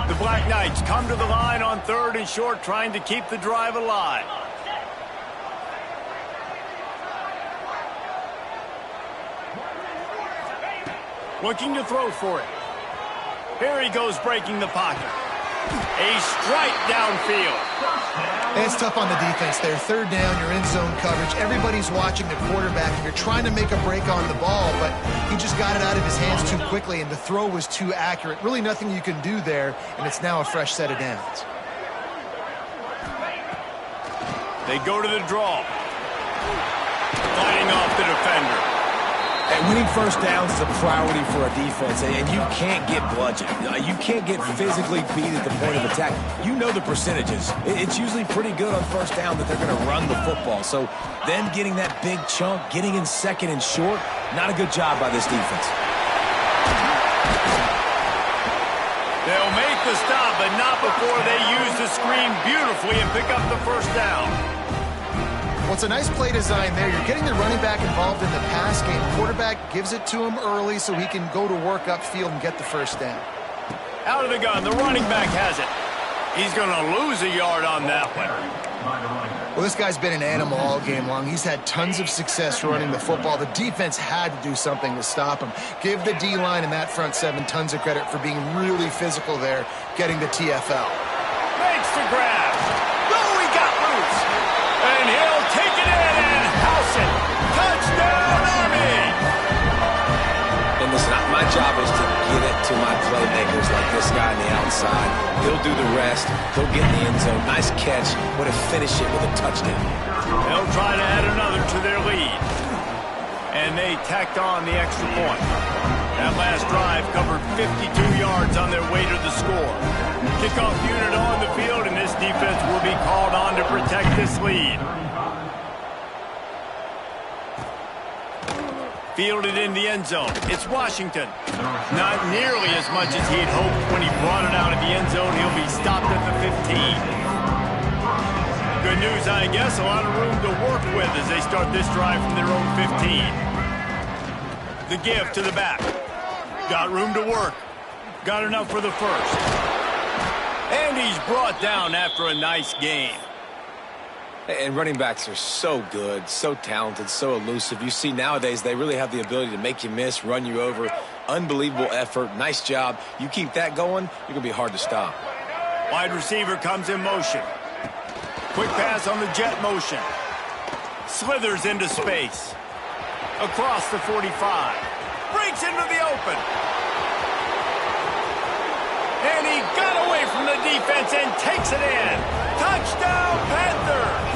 The Black Knights come to the line on 3rd and short, trying to keep the drive alive. Looking to throw for it. Here he goes, breaking the pocket. A strike downfield. And it's tough on the defense there. 3rd down, you're in zone coverage. Everybody's watching the quarterback, and you're trying to make a break on the ball, but he just got it out of his hands too quickly, and the throw was too accurate. Really nothing you can do there, and it's now a fresh set of downs. They go to the draw. Fighting off the defender. And winning first downs is a priority for a defense, and you can't get bludgeoned. You can't get physically beat at the point of attack. You know the percentages. It's usually pretty good on first down that they're going to run the football. So them getting that big chunk, getting in 2nd and short, not a good job by this defense. They'll make the stop, but not before they use the screen beautifully and pick up the first down. Well, it's a nice play design there. You're getting the running back involved in the pass game. Quarterback gives it to him early so he can go to work upfield and get the first down. Out of the gun, the running back has it. He's going to lose a yard on that one. Well, this guy's been an animal all game long. He's had tons of success running the football. The defense had to do something to stop him. Give the D-line and that front seven tons of credit for being really physical there, getting the TFL. Makes the grab. Oh, he got loose. And he'll take it in and house it. Touchdown, Army! And listen, my job is to get it to my playmakers like this guy on the outside. He'll do the rest. He'll get in the end zone. Nice catch. But to finish it with a touchdown. They'll try to add another to their lead. And they tacked on the extra point. That last drive covered 52 yards on their way to the score. Kickoff unit on the field, and this defense will be called on to protect this lead. Fielded in the end zone. It's Washington. Not nearly as much as he'd hoped when he brought it out of the end zone. He'll be stopped at the 15. Good news, I guess. A lot of room to work with as they start this drive from their own 15. The give to the back. Got room to work. Got enough for the first. And he's brought down after a nice gain. And running backs are so good, so talented, so elusive. You see nowadays they really have the ability to make you miss, run you over. Unbelievable effort. Nice job. You keep that going, you're going to be hard to stop. Wide receiver comes in motion. Quick pass on the jet motion. Slithers into space. Across the 45. Breaks into the open. And he got away from the defense and takes it in. Touchdown, Panthers!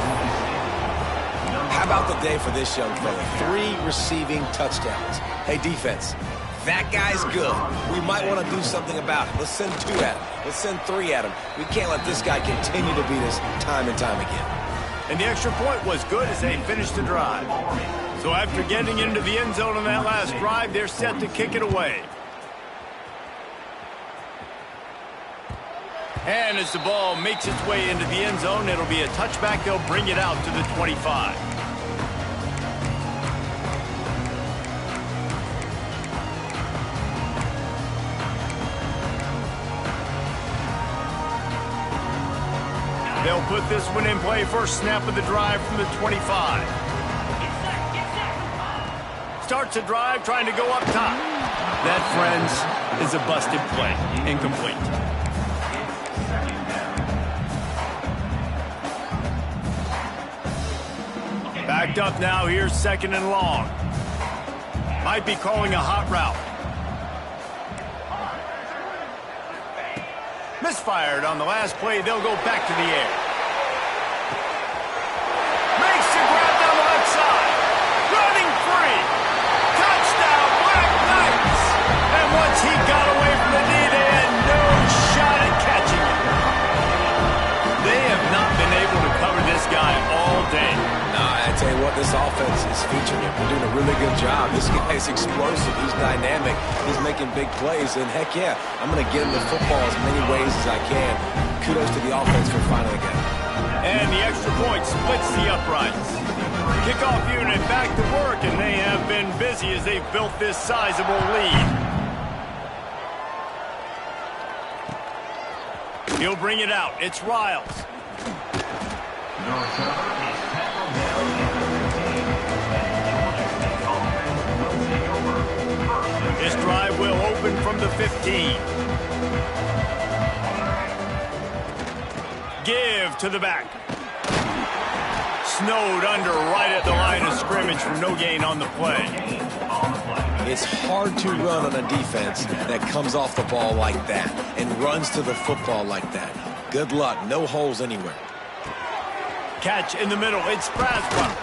How about the day for this young fella? 3 receiving touchdowns. Hey, defense, that guy's good. We might want to do something about it. Let's send 2 at him. Let's send 3 at him. We can't let this guy continue to beat us time and time again. And the extra point was good as they finished the drive. So after getting into the end zone on that last drive, they're set to kick it away. And as the ball makes its way into the end zone, it'll be a touchback. They'll bring it out to the 25. They'll put this one in play. First snap of the drive from the 25. Starts a drive trying to go up top. That, friends, is a busted play. Incomplete. Backed up now. Here's 2nd and long. Might be calling a hot route. Misfired on the last play. They'll go back to the air. Makes the grab down the left side. Running free. Touchdown, Black Knights. And once he got away from the knee, they had no shot at catching him. They have not been able to cover this guy all day. I tell you what, this offense is featuring him. We're doing a really good job. This guy's explosive. He's dynamic. He's making big plays. And heck yeah, I'm going to get him the football as many ways as I can. Kudos to the offense for finally getting it. And the extra point splits the uprights. Kickoff unit back to work, and they have been busy as they've built this sizable lead. He'll bring it out. It's Riles. This drive will open from the 15. Give to the back. Snowed under right at the line of scrimmage for no gain on the play. It's hard to run on a defense that comes off the ball like that and runs to the football like that. Good luck. No holes anywhere. Catch in the middle. It's Braswell.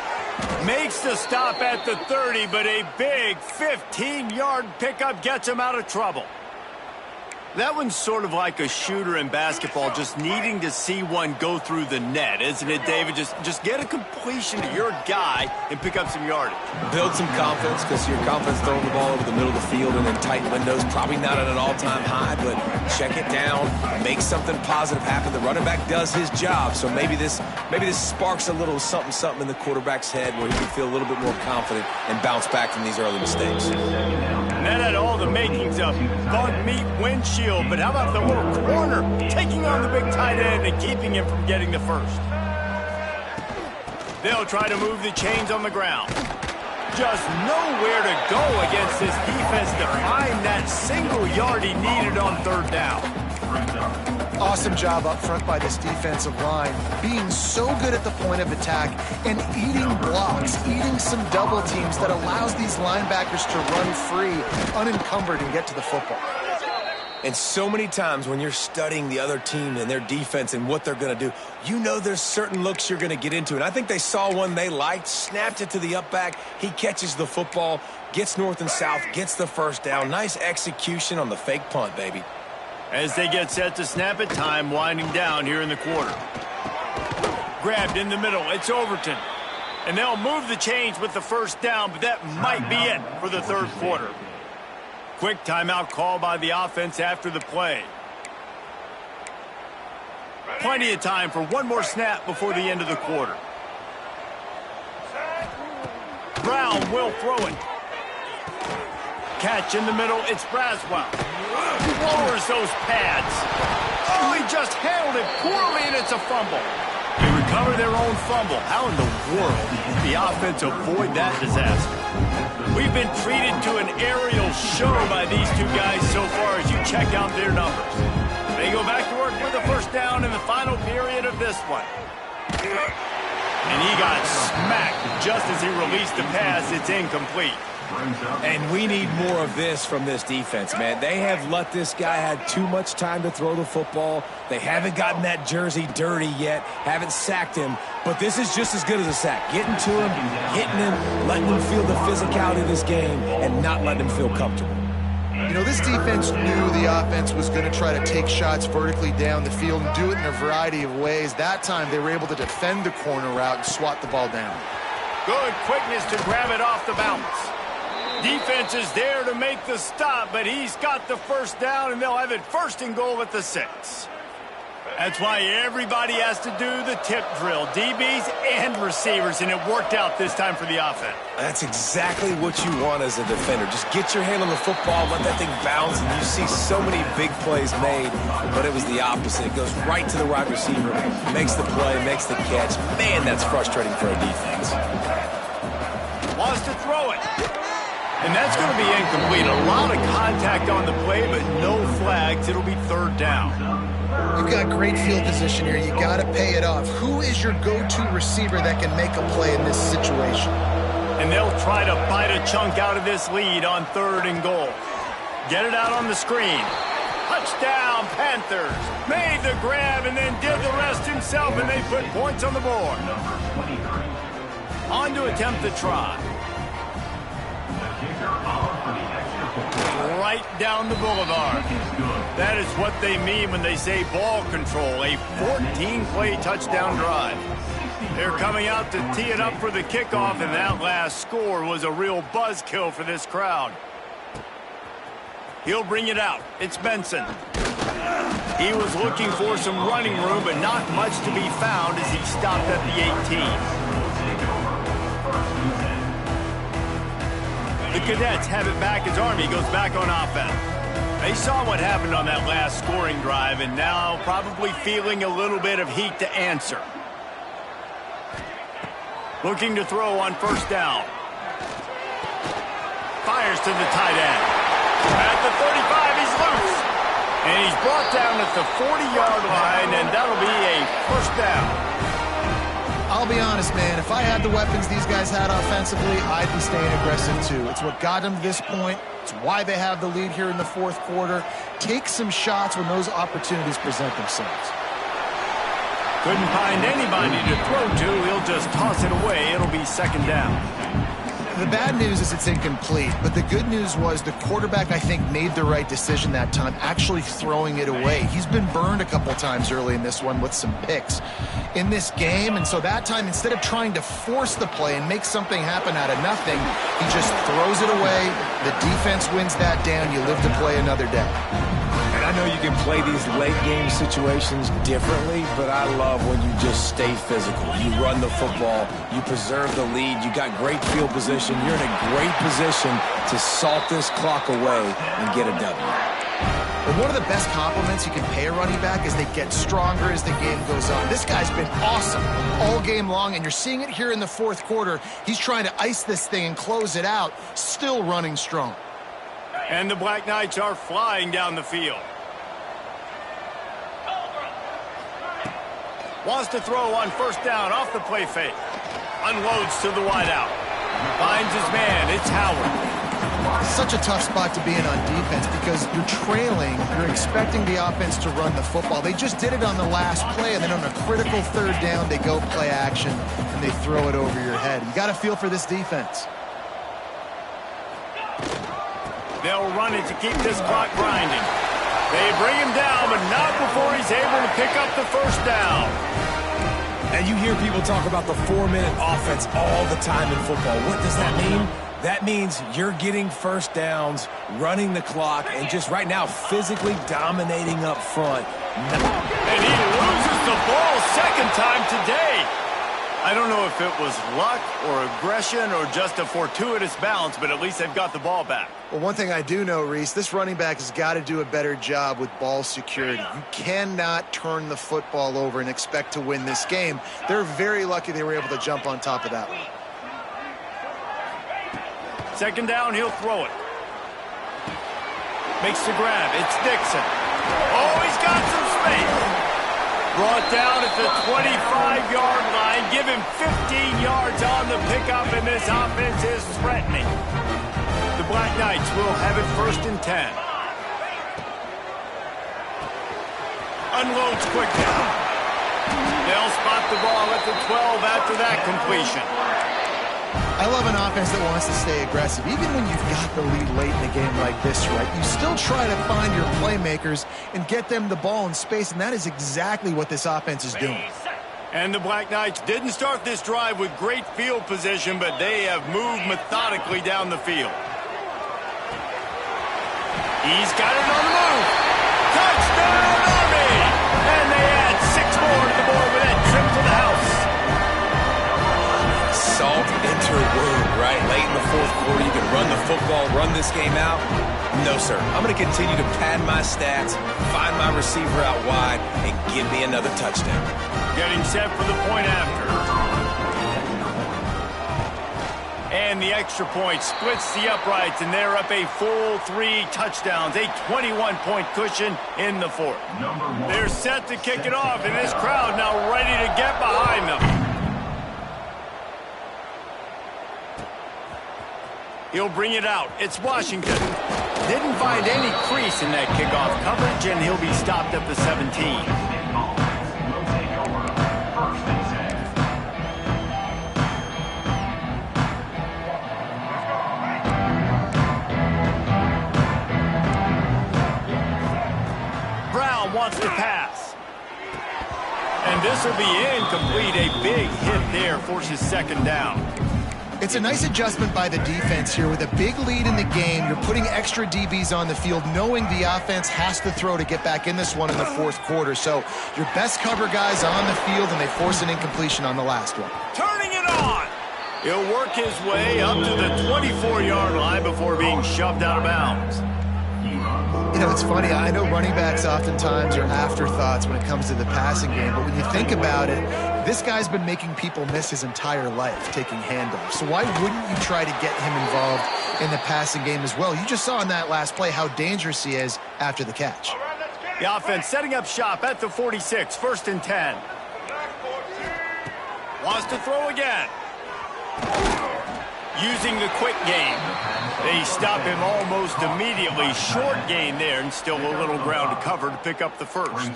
Makes the stop at the 30, but a big 15-yard pickup gets him out of trouble. That one's sort of like a shooter in basketball, just needing to see one go through the net, isn't it, David? Just get a completion to your guy and pick up some yardage. Build some confidence, because your confidence throwing the ball over the middle of the field and in tight windows, probably not at an all-time high, but check it down, make something positive happen. The running back does his job, so maybe this sparks a little something in the quarterback's head where he can feel a little bit more confident and bounce back from these early mistakes. And that had all the makings of bug meat windshield, but how about the little corner taking on the big tight end and keeping him from getting the first? They'll try to move the chains on the ground. Just nowhere to go against this defense to find that single yard he needed on third down. Awesome job up front by this defensive line, being so good at the point of attack and eating blocks, eating some double teams that allows these linebackers to run free, unencumbered, and get to the football. And so many times when you're studying the other team and their defense and what they're going to do, you know there's certain looks you're going to get into. And I think they saw one they liked, snapped it to the up back. He catches the football, gets north and south, gets the first down. Nice execution on the fake punt, baby. As they get set to snap it, time winding down here in the quarter. Grabbed in the middle, it's Overton. And they'll move the chains with the first down, but that might be it for the third quarter. Quick timeout call by the offense after the play. Plenty of time for one more snap before the end of the quarter. Brown will throw it. Catch in the middle, it's Braswell. Lowers those pads. Oh, he just handled it poorly, and it's a fumble. They recover their own fumble. How in the world did the offense avoid that disaster? We've been treated to an aerial show by these two guys so far as you check out their numbers. They go back to work with the first down in the final period of this one. And he got smacked just as he released the pass. It's incomplete. And we need more of this from this defense, man. They have let this guy have too much time to throw the football. They haven't gotten that jersey dirty yet, haven't sacked him. But this is just as good as a sack. Getting to him, hitting him, letting him feel the physicality of this game, and not letting him feel comfortable. You know, this defense knew the offense was going to try to take shots vertically down the field and do it in a variety of ways. That time, they were able to defend the corner route and swat the ball down. Good quickness to grab it off the bounce. Defense is there to make the stop, but he's got the first down, and they'll have it first and goal at the 6. That's why everybody has to do the tip drill, DBs and receivers, and it worked out this time for the offense. That's exactly what you want as a defender. Just get your hand on the football, let that thing bounce, and you see so many big plays made, but it was the opposite. It goes right to the wide receiver, makes the play, makes the catch. Man, that's frustrating for a defense. Wants to throw it. And that's going to be incomplete. A lot of contact on the play, but no flags. It'll be third down. You've got great field position here. You got to pay it off. Who is your go-to receiver that can make a play in this situation? And they'll try to bite a chunk out of this lead on third and goal. Get it out on the screen. Touchdown, Panthers. Made the grab and then did the rest himself, and they put points on the board. On to attempt the try. Right down the boulevard. That is what they mean when they say ball control. A 14-play touchdown drive. They're coming out to tee it up for the kickoff, and that last score was a real buzzkill for this crowd. He'll bring it out. It's Benson. He was looking for some running room, but not much to be found as he stopped at the 18. The Cadets have it back as Army goes back on offense. They saw what happened on that last scoring drive and now probably feeling a little bit of heat to answer. Looking to throw on first down. Fires to the tight end. At the 35, he's loose. And he's brought down at the 40-yard line, and that'll be a first down. I'll be honest, man, if I had the weapons these guys had offensively, I'd be staying aggressive too. It's what got them to this point. It's why they have the lead here in the fourth quarter. Take some shots when those opportunities present themselves. Couldn't find anybody to throw to. He'll just toss it away. It'll be second down. The bad news is it's incomplete, but the good news was the quarterback, I think, made the right decision that time, actually throwing it away. He's been burned a couple times early in this one with some picks in this game, and so that time, instead of trying to force the play and make something happen out of nothing, he just throws it away. The defense wins that down. You live to play another day. And I know you can play these late-game situations differently, but I love when you just stay physical. You run the football, you preserve the lead, you got great field position, you're in a great position to salt this clock away and get a W. Well, one of the best compliments you can pay a running back is they get stronger as the game goes on. This guy's been awesome all game long, and you're seeing it here in the fourth quarter. He's trying to ice this thing and close it out, still running strong. And the Black Knights are flying down the field. Wants to throw on first down off the play fake. Unloads to the wideout. Finds his man. It's Howard. Such a tough spot to be in on defense because you're trailing. You're expecting the offense to run the football. They just did it on the last play, and then on a critical third down, they go play action, and they throw it over your head. You got to feel for this defense. They'll run it to keep this clock grinding. They bring him down, but not before he's able to pick up the first down. And you hear people talk about the 4-minute offense all the time in football. What does that mean? That means you're getting first downs, running the clock, and just right now physically dominating up front. And he loses the ball second time today. I don't know if it was luck or aggression or just a fortuitous bounce, but at least they've got the ball back. Well, one thing I do know, Reese, this running back has got to do a better job with ball security. You cannot turn the football over and expect to win this game. They're very lucky they were able to jump on top of that one. Second down, he'll throw it. Makes the grab. It's Dixon. Oh, he's got some space. Brought down at the 25-yard line. Give him 15 yards on the pickup, and this offense is threatening. The Black Knights will have it first and 10. Unloads quickly. They'll spot the ball at the 12 after that completion. I love an offense that wants to stay aggressive. Even when you've got the lead late in a game like this, right, you still try to find your playmakers and get them the ball in space, and that is exactly what this offense is doing. And the Black Knights didn't start this drive with great field position, but they have moved methodically down the field. He's got it on the move. Touchdown, Army! And they add 6 more to the board with that trip to the house. Salt into a wound, right? Late in the fourth quarter, you can run the football, run this game out. No, sir. I'm going to continue to pad my stats, find my receiver out wide, and give me another touchdown. Getting set for the point after. And the extra point splits the uprights, and they're up a full 3 touchdowns, a 21-point cushion in the fourth. They're set to kick it off, and this crowd now ready to get behind them. He'll bring it out. It's Washington. Didn't find any crease in that kickoff coverage, and he'll be stopped at the 17. Wants to pass. And this will be incomplete. A big hit there forces second down. It's a nice adjustment by the defense here. With a big lead in the game, you're putting extra DBs on the field, knowing the offense has to throw to get back in this one in the fourth quarter. So your best cover guys on the field, and they force an incompletion on the last one. Turning it on. He'll work his way up to the 24-yard line before being shoved out of bounds. You know, it's funny. I know running backs oftentimes are afterthoughts when it comes to the passing game, but when you think about it, this guy's been making people miss his entire life taking handoffs. So why wouldn't you try to get him involved in the passing game as well? You just saw in that last play how dangerous he is after the catch. The offense setting up shop at the 46, first and 10. Wants to throw again. Using the quick game. They stop him almost immediately. Short gain there, and still a little ground to cover to pick up the first.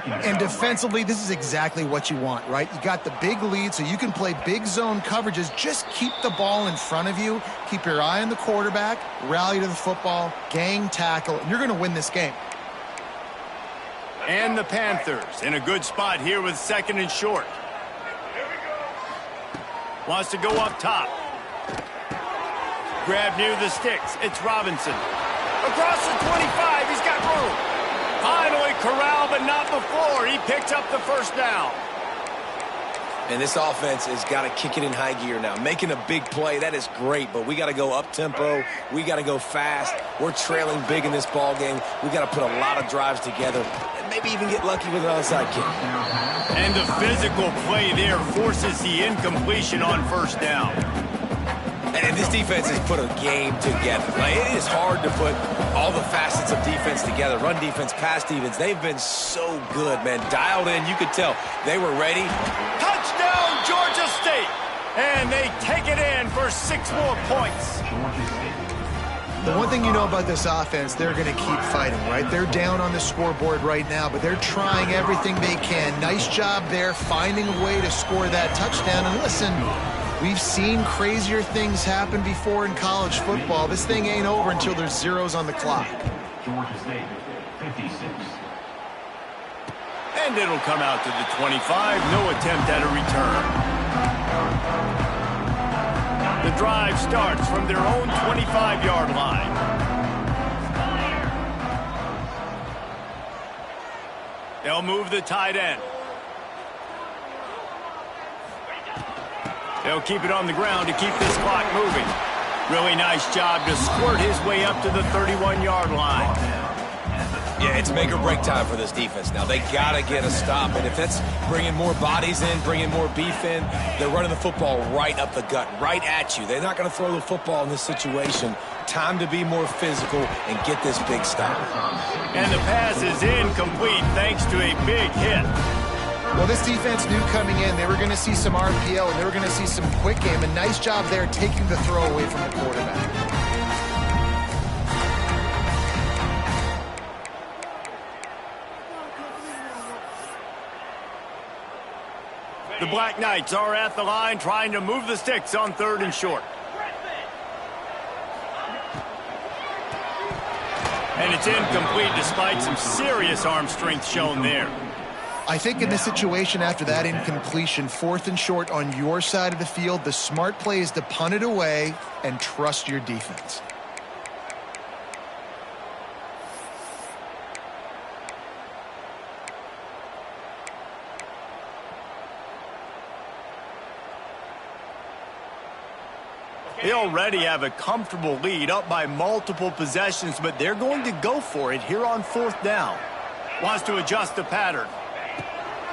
And defensively, this is exactly what you want, right? You got the big lead, so you can play big zone coverages. Just keep the ball in front of you. Keep your eye on the quarterback, rally to the football, gang tackle, and you're going to win this game. And the Panthers in a good spot here with 2nd and short. Wants to go up top. Grab near the sticks. It's Robinson. Across the 25. He's got room. Finally corralled, but not before. He picks up the first down. And this offense has got to kick it in high gear now. Making a big play, that is great, but we got to go up-tempo. We got to go fast. We're trailing big in this ball game. We got to put a lot of drives together and maybe even get lucky with an onside kick. And the physical play there forces the incompletion on 1st down. And this defense has put a game together. Like, it is hard to put all the facets of defense together. Run defense, pass defense. They've been so good, man. Dialed in. You could tell they were ready. Touchdown, Georgia State. And they take it in for 6 more points. The one thing you know about this offense, they're going to keep fighting, right? They're down on the scoreboard right now, but they're trying everything they can. Nice job there, finding a way to score that touchdown. And listen, we've seen crazier things happen before in college football. This thing ain't over until there's zeros on the clock. Georgia State, 56. And it'll come out to the 25. No attempt at a return. The drive starts from their own 25-yard line. They'll move the tight end. They'll keep it on the ground to keep this clock moving. Really nice job to squirt his way up to the 31-yard line. Yeah, it's make or break time for this defense now. They got to get a stop. And if that's bringing more bodies in, bringing more beef in, they're running the football right up the gut, right at you. They're not going to throw the football in this situation. Time to be more physical and get this big stop. And the pass is incomplete thanks to a big hit. Well, this defense knew coming in they were going to see some RPO and they were going to see some quick game. A nice job there taking the throw away from the quarterback. The Black Knights are at the line trying to move the sticks on 3rd and short. And it's incomplete despite some serious arm strength shown there. I think in this situation after that incompletion, 4th and short on your side of the field, the smart play is to punt it away and trust your defense. They already have a comfortable lead up by multiple possessions, but they're going to go for it here on 4th down. Wants to adjust the pattern.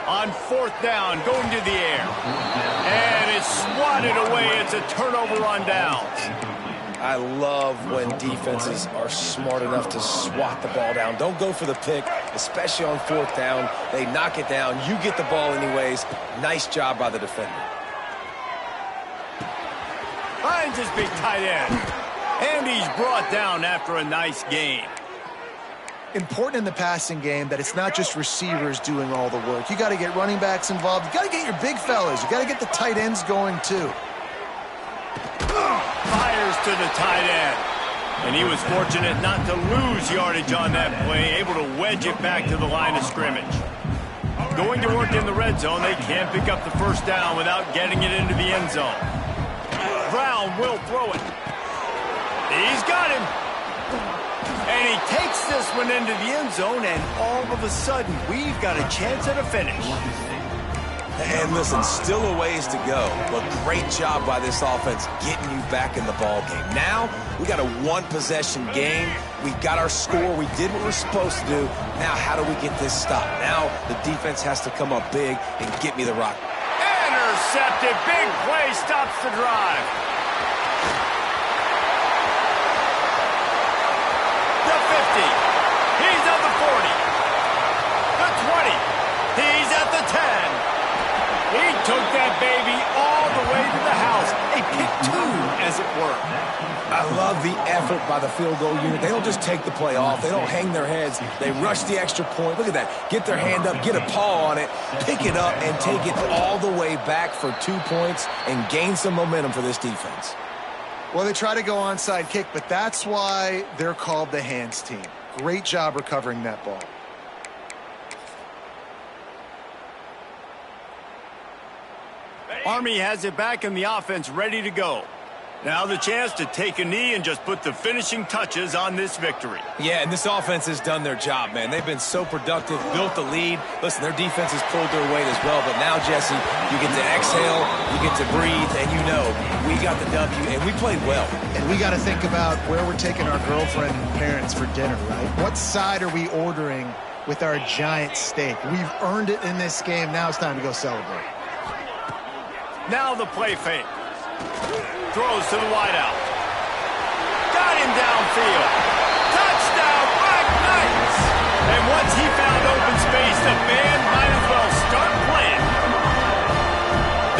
On 4th down, going to the air. And it's swatted away. It's a turnover on downs. I love when defenses are smart enough to swat the ball down. Don't go for the pick, especially on 4th down. They knock it down. You get the ball anyways. Nice job by the defender. Finds his big tight end. And he's brought down after a nice gain. Important in the passing game that it's not just receivers doing all the work. You got to get running backs involved. You got to get your big fellas. You got to get the tight ends going too. Fires to the tight end. And he was fortunate not to lose yardage on that play, able to wedge it back to the line of scrimmage. Going to work in the red zone, they can't pick up the 1st down without getting it into the end zone. Brown will throw it. He's got him. And he takes this one into the end zone, and all of a sudden, we've got a chance at a finish. And listen, still a ways to go, but great job by this offense getting you back in the ball game. Now, we got a 1-possession game. We got our score. We did what we're supposed to do. Now, how do we get this stop? Now, the defense has to come up big and get me the rock. Intercepted. Big play stops the drive. The 50. He's at the 40. The 20. He's at the 10. He took that baby all the way to the house. A pick 2, as it work. I love the effort by the field goal unit. They don't just take the play off. They don't hang their heads. They rush the extra point. Look at that. Get their hand up, get a paw on it, pick it up, and take it all the way back for 2 points and gain some momentum for this defense. Well, they try to go onside kick, but that's why they're called the hands team. Great job recovering that ball. Army has it back in the offense ready to go. Now the chance to take a knee and just put the finishing touches on this victory. Yeah, and this offense has done their job, man. They've been so productive, built the lead. Listen, their defense has pulled their weight as well. But now, Jesse, you get to exhale, you get to breathe, and you know we got the W, and we played well. And we got to think about where we're taking our girlfriend and parents for dinner, right? What side are we ordering with our giant steak? We've earned it in this game. Now it's time to go celebrate. Now the play fake. Throws to the wideout. Got him downfield. Touchdown, Black Knights! And once he found open space, the band might as well start playing.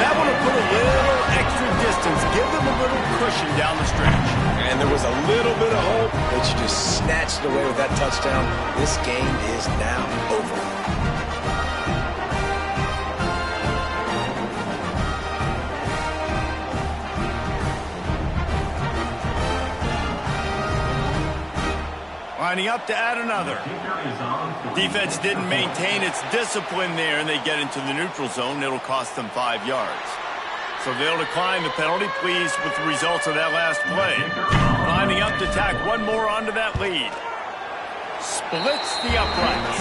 That would have put a little extra distance, give them a little cushion down the stretch. And there was a little bit of hope, but you just snatched away with that touchdown. This game is now over. Lining up to add another. Defense didn't maintain its discipline there, and they get into the neutral zone. It'll cost them 5 yards. So they'll decline the penalty, pleased with the results of that last play. Lining up to tack one more onto that lead. Splits the uprights.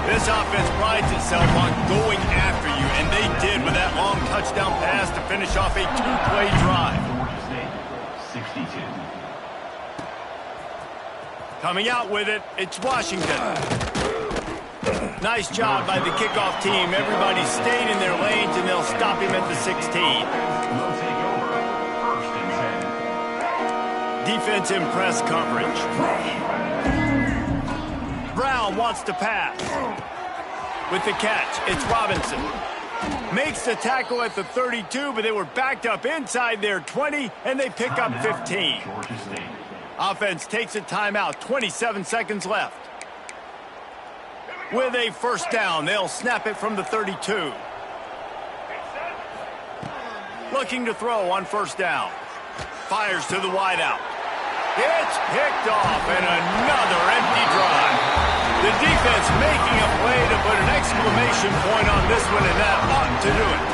This offense prides itself on going after you, and they did with that long touchdown pass to finish off a two-play drive. 62. Coming out with it, it's Washington. Nice job by the kickoff team. Everybody stayed in their lanes, and they'll stop him at the 16. We'll take over. 1st and 10. Defense in press coverage. Brown wants to pass. With the catch, it's Robinson. Makes the tackle at the 32, but they were backed up inside their 20, and they pick up 15. Georgia State. Offense takes a timeout, 27 seconds left. With a first down, they'll snap it from the 32. Looking to throw on first down. Fires to the wideout. It's picked off, and another empty drive. The defense making a play to put an exclamation point on this one, and that ought to do it.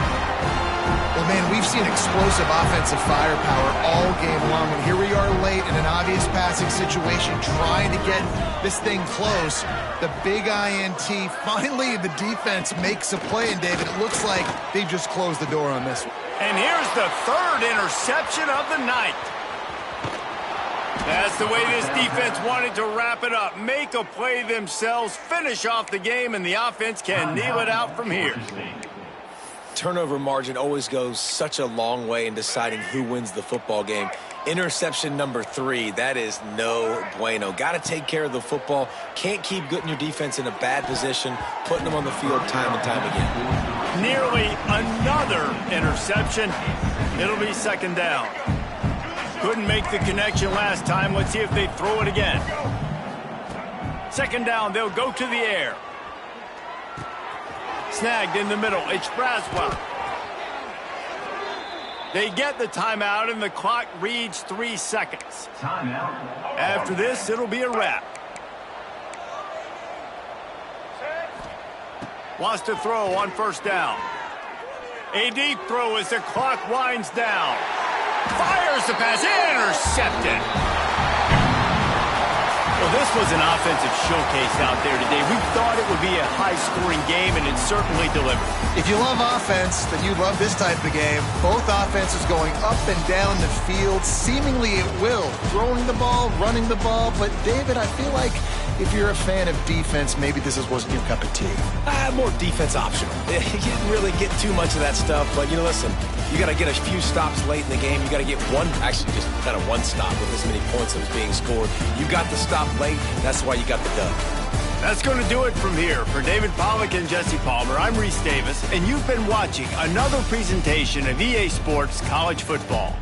Well, man, we've seen explosive offensive firepower all game long, and here we are late in an obvious passing situation trying to get this thing close. The big INT, finally the defense makes a play, and David, it looks like they've just closed the door on this one. And here's the third interception of the night. That's the way this defense wanted to wrap it up. Make a play themselves, finish off the game, and the offense can kneel it out from here. Turnover margin always goes such a long way in deciding who wins the football game. Interception number 3, that is no bueno. Got to take care of the football. Can't keep getting your defense in a bad position, putting them on the field time and time again. Nearly another interception. It'll be second down. Couldn't make the connection last time. Let's see if they throw it again. Second down, they'll go to the air. Snagged in the middle, it's Braswell. They get the timeout, and the clock reads 3 seconds. Timeout. After this, it'll be a wrap. Wants to throw on first down. A deep throw as the clock winds down. Fires the pass, intercepted. Well, this was an offensive showcase out there today. We thought it would be a high-scoring game, and it certainly delivered. If you love offense, then you love this type of game. Both offenses going up and down the field, seemingly at will. Throwing the ball, running the ball. But, David, I feel like if you're a fan of defense, maybe this wasn't your cup of tea. More defense optional. You didn't really get too much of that stuff, but, you know, listen, you got to get a few stops late in the game. You got to get one, actually just kind of one stop with as many points that was being scored. You got the stop late. That's why you got the dub. That's going to do it from here. For David Pollack and Jesse Palmer, I'm Reese Davis, and you've been watching another presentation of EA Sports College Football.